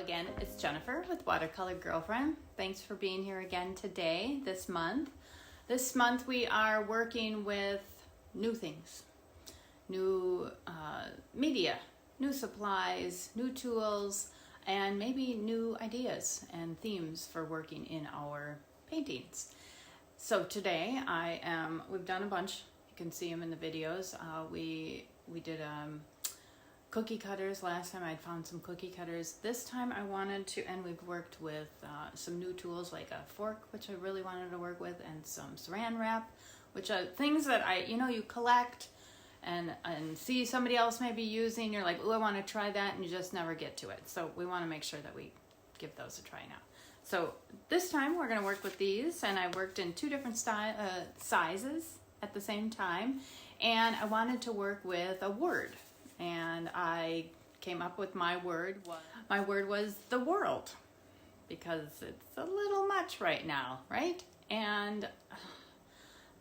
again, it's Jennifer with Watercolor Girlfriend. Thanks for being here again today, this month. This month we are working with new things, new media, new supplies, new tools, and maybe new ideas and themes for working in our paintings. So today we've done a bunch. You can see them in the videos. We did cookie cutters last time. I'd found some cookie cutters. This time I wanted to, and we've worked with some new tools like a fork, which I really wanted to work with, and some saran wrap, which are things that you collect and see somebody else may be using. You're like, oh, I want to try that, and you just never get to it. So we want to make sure that we give those a try now. So this time we're going to work with these, and I worked in two different sizes at the same time, and I wanted to work with a word. And I came up with my word. My word was the world, because it's a little much right now, right? And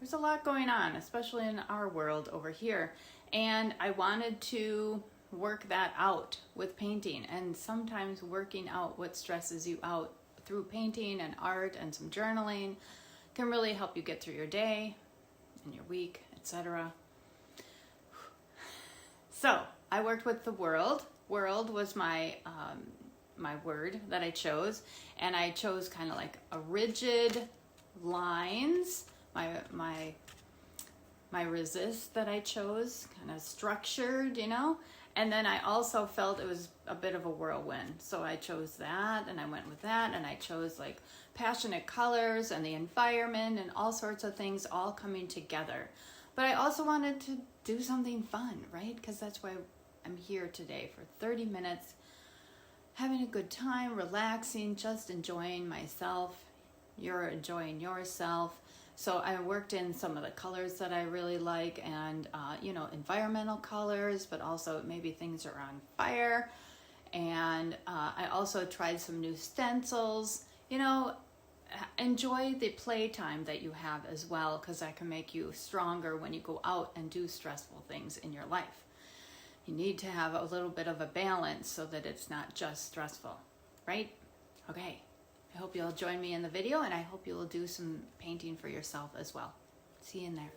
there's a lot going on, especially in our world over here. And I wanted to work that out with painting, and sometimes working out what stresses you out through painting and art and some journaling can really help you get through your day and your week, etc. So I worked with the world. World was my my word that I chose, and I chose kind of like a rigid lines. My resist that I chose, kind of structured, And then I also felt it was a bit of a whirlwind, so I chose that, and I went with that, and I chose like passionate colors and the environment and all sorts of things all coming together. But I also wanted to do something fun, right? Because that's why I'm here today for 30 minutes, having a good time, relaxing, just enjoying myself. You're enjoying yourself. So I worked in some of the colors that I really like, and environmental colors, but also maybe things are on fire. And I also tried some new stencils. Enjoy the playtime that you have as well, because that can make you stronger when you go out and do stressful things in your life. You need to have a little bit of a balance so that it's not just stressful, right? Okay, I hope you'll join me in the video, and I hope you'll do some painting for yourself as well. See you in there.